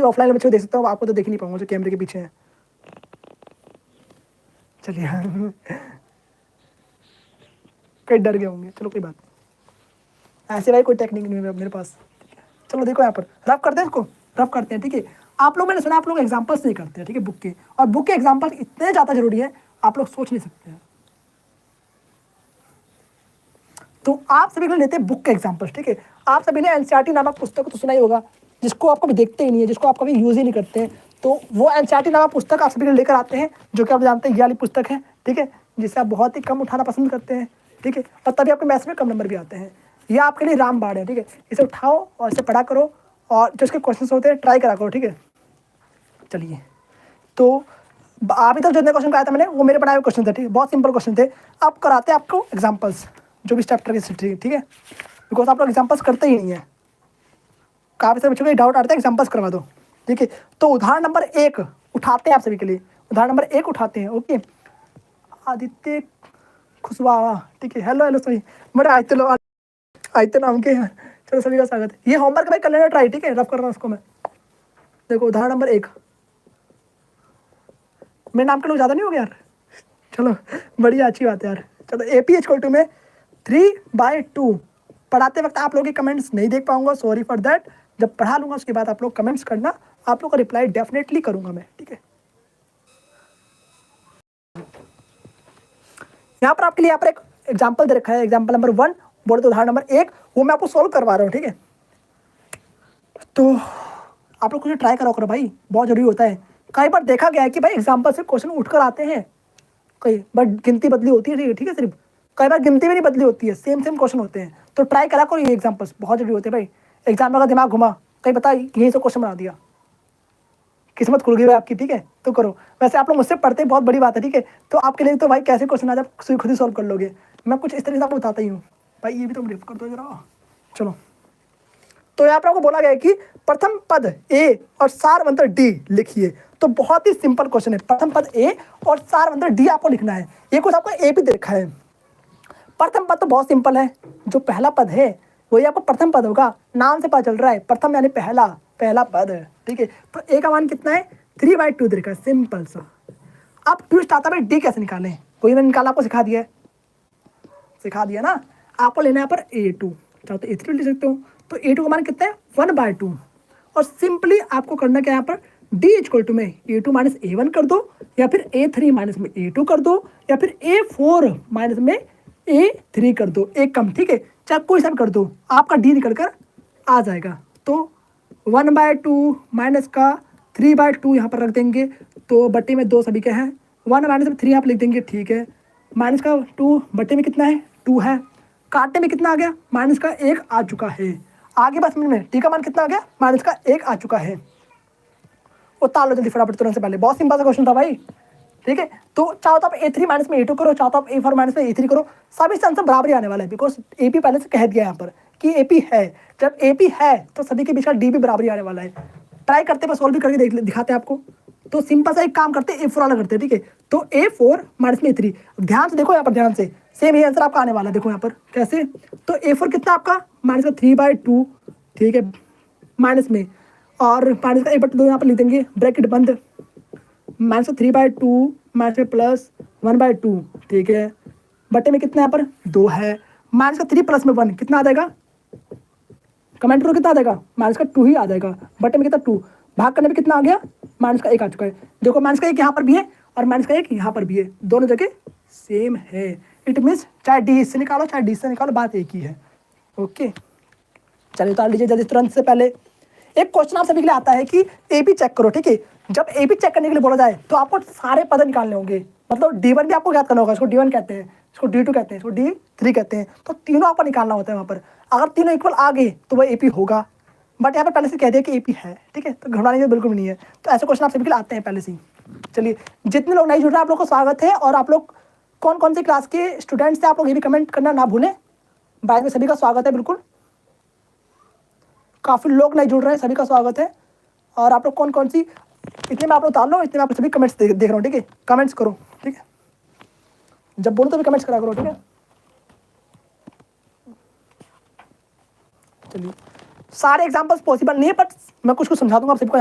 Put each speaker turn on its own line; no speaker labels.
Offline बच्चों देख सकता हूँ, आपको तो देख नहीं पाऊंगा जो कैमरे के पीछे है। चलिए कई डर गए होंगे, चलो कोई बात नहीं, ऐसे भाई कोई टेक्निक नहीं है मेरे पास। चलो देखो यहाँ पर रब करते हैं, इसको रब करते हैं, ठीक है। आप लोग, मैंने सुना आप लोग एग्जाम्पल्स नहीं करते हैं, ठीक है, बुक के, और बुक के एग्जाम्पल इतने ज़्यादा जरूरी है, आप लोग सोच नहीं सकते हैं। तो आप सभी लोग लेते हैं बुक के एग्जाम्पल्स, ठीक है। आप सभी ने एनसीईआरटी नामक पुस्तक तो सुना ही होगा, जिसको आप कभी देखते ही नहीं है, जिसको आप कभी यूज़ ही नहीं करते हैं। तो वो एनसीईआरटी नामक पुस्तक आप सभी लोग लेकर आते हैं, जो कि आप जानते हैं ये वाली पुस्तक है, ठीक है, जिसे आप बहुत ही कम उठाना पसंद करते हैं, ठीक है, और तभी आपके मैथ्स में कम नंबर भी आते हैं। ये आपके लिए रामबाण है, ठीक है। इसे उठाओ और इसे पढ़ा करो, और जो इसके क्वेश्चन होते हैं ट्राई करा करो, ठीक है। चलिए, तो अभी तक जितने क्वेश्चन कराया था मैंने, वो मेरे बनाए हुए क्वेश्चन थे, ठीक है, बहुत सिंपल क्वेश्चन थे। अब कराते हैं आपको एग्जाम्पल्स, जो भी चैप्टर के, ठीक है, बिकॉज आप लोग एग्जाम्पल्स करते ही नहीं है। काफ़ी सारे बच्चों को डाउट आता है एग्जाम्पल्स करवा दो, ठीक है। तो उदाहरण नंबर 1 उठाते हैं आप सभी के लिए, उदाहरण नंबर 1 उठाते हैं, ओके। आदित्य खुशवाहा, ठीक है, हेलो सभी, बड़े आदित्य नाम के हैं, चलो सभी का स्वागत है। ये होमवर्क भाई कर लेना ट्राई, ठीक है, रफ कर रहा हूँ उसको मैं। देखो उदाहरण नंबर 1, मेरे नाम के लोग ज़्यादा नहीं हो गया यार, चलो बढ़िया, अच्छी बात है यार। चलो AP में 3/2 पढ़ाते वक्त आप लोगों के कमेंट्स नहीं देख पाऊंगा, सॉरी फॉर दैट। जब पढ़ा लूंगा उसके बाद आप लोग कमेंट्स करना, आप लोग का रिप्लाई डेफिनेटली करूंगा मैं, ठीक है। यहाँ पर आपके लिए यहाँ पर एक एग्जाम्पल दे रखा है, एग्जाम्पल नंबर 1 बोले तो उदाहरण नंबर 1, वो मैं आपको सॉल्व करवा रहा हूँ, ठीक है। तो आप लोग कुछ ट्राई करो भाई, बहुत जरूरी होता है। कई बार देखा गया है कि भाई एग्जाम्पल से क्वेश्चन उठकर आते हैं, कई बार गिनती बदली होती है, ठीक है, सिर्फ कई बार गिनती भी नहीं बदली होती है, सेम क्वेश्चन होते हैं। तो ट्राई करा करो, ये एग्जाम्पल्स बहुत जरूरी होते हैं भाई। एग्जाम में अगर दिमाग घुमा, कहीं पता यही से क्वेश्चन बना दिया, किस्मत खुल गई भाई आपकी, ठीक है। तो करो, वैसे आप लोग मुझसे पढ़ते हैं, बहुत बड़ी बात है, ठीक है। तो आपके लिए तो भाई कैसे क्वेश्चन आ जाए खुद ही सॉल्व कर लोगे, मैं कुछ इस तरीके से आपको बताता ही हूँ भाई। ये भी तुम रिफ कर दो जरा, चलो। तो यहाँ पर आपको बोला गया है कि प्रथम पद A और सारवंतर D लिखिए। तो बहुत ही सिंपल क्वेश्चन है, प्रथम पद A और सारवंतर D आपको लिखना है। ये कुछ आपको A भी दे रखा है। प्रथम पद तो बहुत सिंपल है, जो पहला पद है वही आपको प्रथम पद होगा, नाम से पता चल रहा है, प्रथम यानी पहला पद, ठीक है। तो A का मान कितना है, 3/2 दे रखा है, सिंपल सा। अब ट्विस्ट आता है D कैसे निकालें, कोई मैंने निकाला, आपको सिखा दिया ना। आपको लेना है पर A2, चाहो तो A3 ले सकते हो। तो A2 का मान कितना है, 1/2, और सिंपली आपको करना क्या है, यहाँ पर D में A2 माइनस A1 कर दो, या फिर A3 माइनस में A2 कर दो, या फिर A4 माइनस में A3 कर दो, एक कम, ठीक है, चाहे कोई सा कर दो, आपका D निकल कर आ जाएगा। तो 1/2 माइनस का 3/2 यहाँ पर रख देंगे, तो बट्टे में 2 सभी के हैं, 1 माइनस में 3 यहाँ पर लिख देंगे, ठीक है। माइनस का 2 बट्टे में कितना है, 2 है, काटने में कितना आ गया, माइनस का 1 आ चुका है। आगे बस में टी का मान कितना आ गया, माइनस का 1 आ चुका है। उतार लो जल्दी फटाफट, तुरंत से पहले, बहुत सिंपल सा क्वेश्चन था भाई, ठीक है। तो चाहो तो आप A3 माइनस में A2 करो, चाहो तो आप A4 माइनस में A3 करो, सभी से आंसर बराबर ही आने वाला है, बिकॉज AP पहले से कह दिया यहाँ पर कि AP है। जब AP है तो सभी के बीच का D भी बराबर ही आने वाला है। ट्राई करते हैं, सॉल्व भी करके दिखाते हैं आपको। तो सिंपल सा एक काम करते हैं, A4 वाला करते हैं, ठीक है। तो A4 माइनस में A3, ध्यान से देखो यहाँ पर, ध्यान से, सेम ही आंसर आपका आने वाला है। देखो यहाँ पर कैसे, तो A4 कितना आपका, माइनस का 3/2, ठीक है, माइनस में, और माइनस का 1/2 यहाँ पर लिख देंगे, ब्रैकेट बंद, माइनस का 3/2 माइनस में प्लस 1/2, ठीक है, बटे में कितना यहाँ पर 2 है, माइनस का 3 प्लस में 1 कितना आ जाएगा, कमेंट करो कितना आ जाएगा, माइनस का 2 ही आ जाएगा, बटे में कितना 2, भाग करने में कितना आ गया, माइनस का 1 आ चुका है। देखो माइनस का 1 यहाँ पर भी है और माइनस का 1 यहाँ पर भी है, दोनों जगह सेम है। इट मीन्स चाहे D से निकालो चाहे D से निकालो, बात एक ही है, ओके। चलिए उतार लीजिए जल्दी, तुरंत से पहले एक क्वेश्चन आप सभी के लिए आता है कि AP चेक करो, ठीक है। जब AP चेक करने के लिए बोला जाए तो आपको सारे पद निकालने होंगे, मतलब D1 भी आपको याद करना होगा, इसको D1 कहते हैं, इसको D2 कहते हैं, इसको D3 कहते हैं, तो तीनों आपको निकालना होता है वहाँ पर। अगर तीनों इक्वल आ गए तो वह AP होगा, बट यहाँ पर पहले से कह दिया कि AP है, ठीक है, तो घबराने की बिल्कुल भी नहीं है। तो ऐसे क्वेश्चन आप सभी के लिए आते हैं पहले से ही। चलिए, जितने लोग नहीं जुड़ रहे हैं आप लोग को स्वागत है, और आप लोग कौन कौन सी क्लास के स्टूडेंट्स थे आप लोग ये भी कमेंट करना ना भूलें। बाद में सभी का स्वागत है, बिल्कुल, काफ़ी लोग नहीं जुड़ रहे हैं, सभी का स्वागत है। और आप लोग कौन कौन सी, इतने में आप लोग उतार लो, इतने में आप सभी कमेंट्स देख रहा हूँ, ठीक है, कमेंट्स करो, ठीक है, जब बोलो तो भी कमेंट्स करा करो, ठीक है। चलिए, सारे एग्जाम्पल्स पॉसिबल नहीं है, बट मैं कुछ समझा दूंगा आप सबको।